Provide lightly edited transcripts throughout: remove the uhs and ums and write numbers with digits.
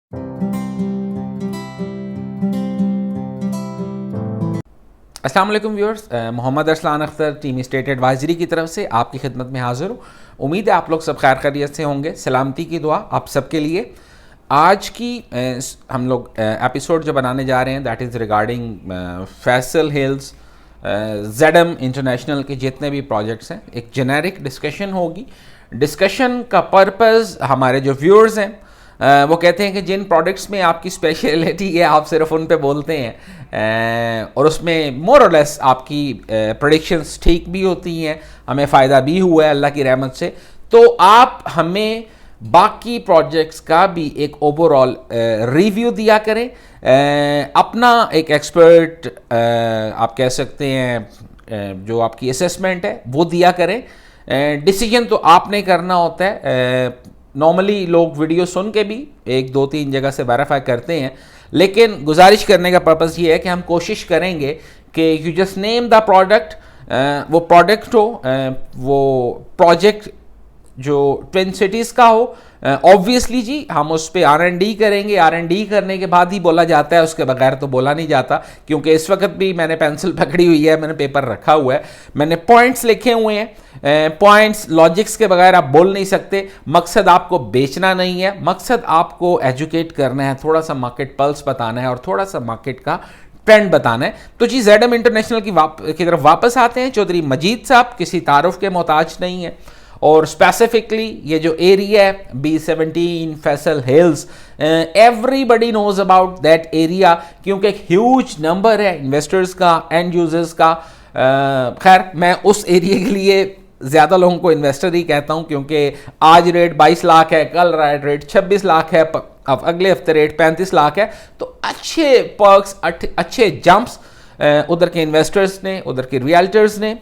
अस्सलाम वालेकुम viewers, Mohammad Arsalan Akhtar team state advisory की तरफ से आपकी खिदमत में हाजिर हूँ। उम्मीद है आप लोग सब खैर खैरियत से होंगे। सलामती की दुआ आप सबके लिए। आज की हम लोग एपिसोड जो बनाने जा रहे हैं that is regarding Faisal hills ZM international के जितने भी प्रोजेक्ट्स हैं। एक जेनेरिक डिस्कशन होगी। डिस्कशन का पर्पज़ हमारे जो व्यूअर्स हैं वो कहते हैं कि जिन प्रोडक्ट्स में आपकी स्पेशलिटी है आप सिर्फ उन पे बोलते हैं और उसमें मोर और लेस आपकी प्रेडिक्शंस ठीक भी होती हैं, हमें फ़ायदा भी हुआ है अल्लाह की रहमत से। तो आप हमें बाकी प्रोजेक्ट्स का भी एक ओवरऑल रिव्यू दिया करें, अपना एक एक्सपर्ट आप कह सकते हैं जो आपकी असेसमेंट है वो दिया करें। डिसीजन तो आपने करना होता है। नॉर्मली लोग वीडियो सुन के भी 1 2 3 जगह से वेरीफाई करते हैं, लेकिन गुजारिश करने का पर्पज़ ये है कि हम कोशिश करेंगे कि you just name the product, वो प्रोडक्ट हो, वो प्रोजेक्ट जो ट्विन सिटीज़ का हो। ऑब्वियसली जी हम उस पर R&D करेंगे, R&D करने के बाद ही बोला जाता है, उसके बगैर तो बोला नहीं जाता। क्योंकि इस वक्त भी मैंने पेंसिल पकड़ी हुई है, मैंने पेपर रखा हुआ है, मैंने पॉइंट्स लिखे हुए हैं। पॉइंट्स लॉजिक्स के बगैर आप बोल नहीं सकते। मकसद आपको बेचना नहीं है, मकसद आपको एजुकेट करना है, थोड़ा सा मार्केट पल्स बताना है और थोड़ा सा मार्केट का ट्रेंड बताना है। तो जी ZM इंटरनेशनल की तरफ वापस आते हैं। चौधरी मजीद साहब किसी तारुफ के मोहताज नहीं है और स्पेसिफिकली ये जो एरिया है B17 Faisal hills, everybody knows about that area, क्योंकि एक ह्यूज नंबर है इन्वेस्टर्स का, एंड यूजर्स का। खैर मैं उस एरिया के लिए ज़्यादा लोगों को इन्वेस्टर ही कहता हूँ, क्योंकि आज रेट 22 लाख है, कल रेट 26 लाख है, अब अगले हफ्ते रेट 35 लाख है। तो अच्छे पर्क्स, अच्छे जंप्स उधर के इन्वेस्टर्स ने, उधर के रियल्टर्स ने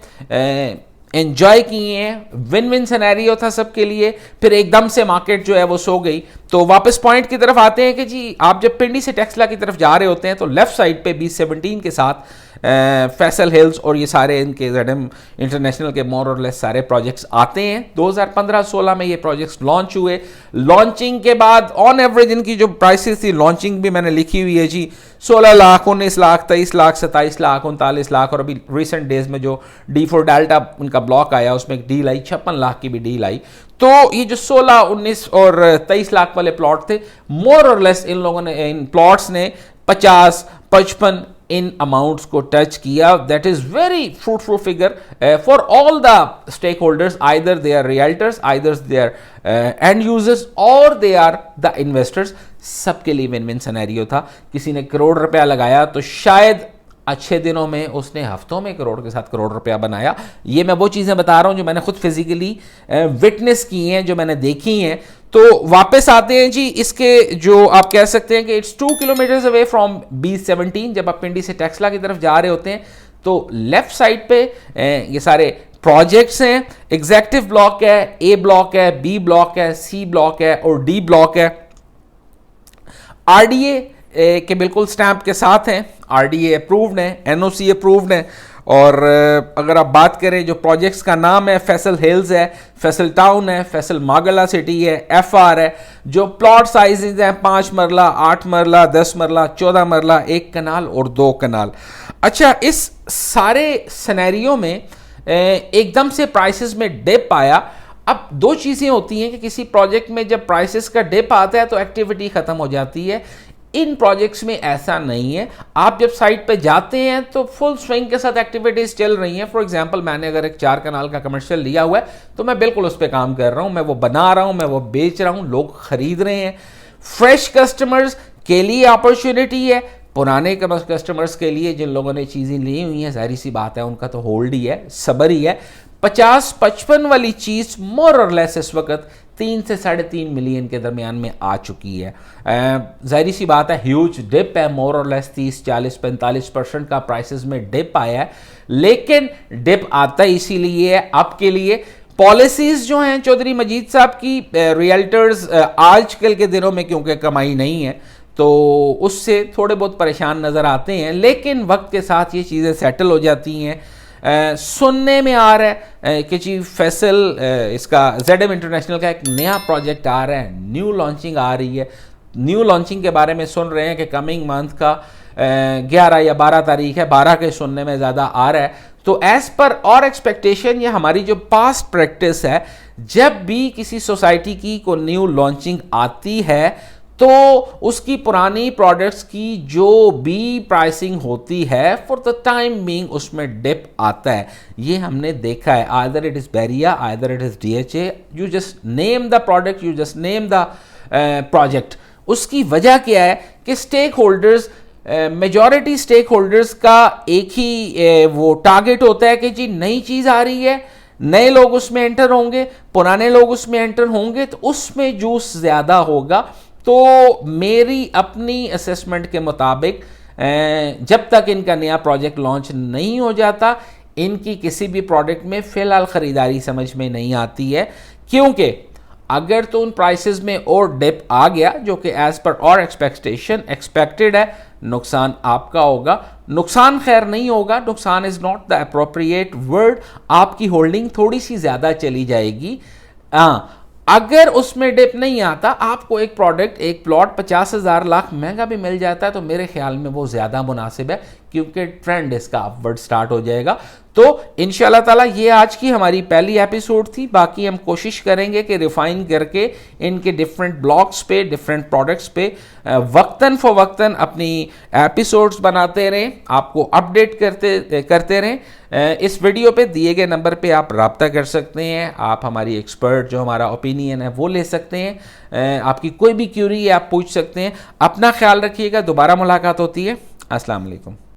एंजॉय किए हैं। विन विन सिनेरियो था सबके लिए। फिर एकदम से मार्केट जो है वो सो गई। तो वापस पॉइंट की तरफ आते हैं कि जी आप जब पिंडी से टेक्सला की तरफ जा रहे होते हैं तो लेफ्ट साइड पे B17 के साथ फैसल हिल्स और ये सारे इनके ZM इंटरनेशनल के मोर और लेस सारे प्रोजेक्ट्स आते हैं। 2015-16 में ये प्रोजेक्ट्स लॉन्च हुए। लॉन्चिंग के बाद ऑन एवरेज इनकी जो प्राइसेस थी, लॉन्चिंग भी मैंने लिखी हुई है जी, 16 लाख, 19 लाख, 23 लाख, 27 लाख, 39 लाख, और अभी रिसेंट डेज में जो D4 डेल्टा उनका ब्लॉक आया उसमें एक डील आई, 56 लाख की भी डील आई। तो ये जो 16, 19 और 23 लाख वाले प्लॉट थे, मोर और लेस इन लोगों ने, इन प्लॉट्स ने 50, 55 इन अमाउंट्स को टच किया। That is very fruitful figure for all the stakeholders, either they are realtors, either they are end users और दे आर द इन्वेस्टर्स। सबके लिए विन विन सिनेरियो था। किसी ने करोड़ रुपया लगाया तो शायद अच्छे दिनों में उसने हफ्तों में करोड़ के साथ करोड़ रुपया बनाया। ये मैं वो चीज़ें बता रहा हूँ जो मैंने खुद फिजिकली विटनेस की हैं, जो मैंने देखी हैं। तो वापस आते हैं जी, इसके जो आप कह सकते हैं कि it's 2 kilometres away from B17। जब आप पिंडी से टेक्सला की तरफ जा रहे होते हैं तो लेफ्ट साइड पे ये सारे प्रोजेक्ट्स हैं। एग्जेक्टिव ब्लॉक है, A ब्लॉक है, B ब्लॉक है, C ब्लॉक है और D ब्लॉक है। RDA के बिल्कुल स्टैंप के साथ हैं, RDA अप्रूव्ड है, NOC अप्रूव्ड है। और अगर आप बात करें जो प्रोजेक्ट्स का नाम है, फैसल हिल्स है, फैसल टाउन है, फैसल मागला सिटी है, FR है। जो प्लॉट साइजेज हैं 5 मरला, 8 मरला, 10 मरला, 14 मरला, 1 कनाल और 2 कनाल। अच्छा, इस सारे सिनेरियो में एकदम से प्राइसेस में डिप आया। अब 2 चीज़ें होती हैं कि किसी प्रोजेक्ट में जब प्राइसेस का डिप आता है तो एक्टिविटी ख़त्म हो जाती है। इन प्रोजेक्ट्स में ऐसा नहीं है। आप जब साइट पे जाते हैं तो फुल स्विंग के साथ एक्टिविटीज चल रही हैं। फॉर एग्जांपल, मैंने अगर एक 4 कनाल का कमर्शियल लिया हुआ है तो मैं बिल्कुल उस पर काम कर रहा हूं, मैं वो बना रहा हूं, मैं वो बेच रहा हूं, लोग खरीद रहे हैं। फ्रेश कस्टमर्स के लिए अपॉर्चुनिटी है, पुराने कस्टमर्स के लिए जिन लोगों ने चीज़ें ली हुई हैं, जाहिर सी बात है उनका तो होल्ड ही है, सब्र ही है। 50-55 वाली चीज़ मोर और लेस इस वक्त 3 से 3.5 मिलियन के दरमियान में आ चुकी है। जाहिर सी बात है ह्यूज डिप है, मोर और लेस 30, 40, 45% का प्राइसेस में डिप आया है। लेकिन डिप आता इसीलिए है आपके लिए पॉलिसीज जो हैं चौधरी मजीद साहब की, रियल्टर्स आजकल के दिनों में क्योंकि कमाई नहीं है तो उससे थोड़े बहुत परेशान नज़र आते हैं, लेकिन वक्त के साथ ये चीज़ें सेटल हो जाती हैं। सुनने में आ रहा है कि जी फैसल इसका ZM इंटरनेशनल का एक नया प्रोजेक्ट आ रहा है, न्यू लॉन्चिंग आ रही है। نیو لانچنگ کے بارے میں سن رہے ہیں کہ کمنگ منتھ کا 11 یا 12 تاریخ ہے، 12 کے سننے میں زیادہ آ رہا ہے، تو ایز پر اور ایکسپیکٹیشن یا ہماری جو پاسٹ پریکٹس ہے، جب بھی کسی سوسائٹی کی کوئی نیو لانچنگ آتی ہے تو اس کی پرانی پروڈکٹس کی جو بھی پرائسنگ ہوتی ہے فور دا ٹائم بینگ اس میں ڈپ آتا ہے. یہ ہم نے دیکھا ہے. either it is Beria, either it is DHA, you just name the product, you just name the project. اس کی وجہ کیا ہے کہ stake holders, majority stake holders کا ایک ہی وہ ٹارگٹ ہوتا ہے کہ جی نئی چیز آ رہی ہے، نئے لوگ اس میں انٹر ہوں گے، پرانے لوگ اس میں انٹر ہوں گے، تو اس میں جوس زیادہ ہوگا. تو میری اپنی اسیسمنٹ کے مطابق جب تک ان کا نیا پروجیکٹ لانچ نہیں ہو جاتا، ان کی کسی بھی پروڈکٹ میں فی الحال خریداری سمجھ میں نہیں آتی ہے، کیونکہ اگر تو ان پرائسز میں اور ڈپ آ گیا جو کہ ایز پر اور ایکسپیکٹڈ ہے، نقصان آپ کا ہوگا. نقصان خیر نہیں ہوگا، نقصان is not the appropriate word, آپ کی ہولڈنگ تھوڑی سی زیادہ چلی جائے گی. اگر اس میں ڈپ نہیں آتا، آپ کو ایک پروڈکٹ، ایک پلاٹ 50,000 لاکھ مہنگا بھی مل جاتا ہے، تو میرے خیال میں وہ زیادہ مناسب ہے، کیونکہ ٹرینڈ اس کا اپورڈ سٹارٹ ہو جائے گا. تو انشاءاللہ تعالیٰ یہ آج کی ہماری پہلی ایپیسوڈ تھی. باقی ہم کوشش کریں گے کہ ریفائن کر کے ان کے ڈفرینٹ بلاکس پہ، ڈفرینٹ پروڈکٹس پہ وقتاً فوقتاً اپنی ایپیسوڈز بناتے رہیں، آپ کو اپڈیٹ کرتے رہیں. اس ویڈیو پہ دیے گئے نمبر پہ آپ رابطہ کر سکتے ہیں، آپ ہماری ایکسپرٹ جو ہمارا اوپینین ہے وہ لے سکتے ہیں، آپ کی کوئی بھی کیوری ہے آپ پوچھ سکتے ہیں. اپنا خیال رکھیے گا، دوبارہ ملاقات ہوتی ہے. السلام علیکم.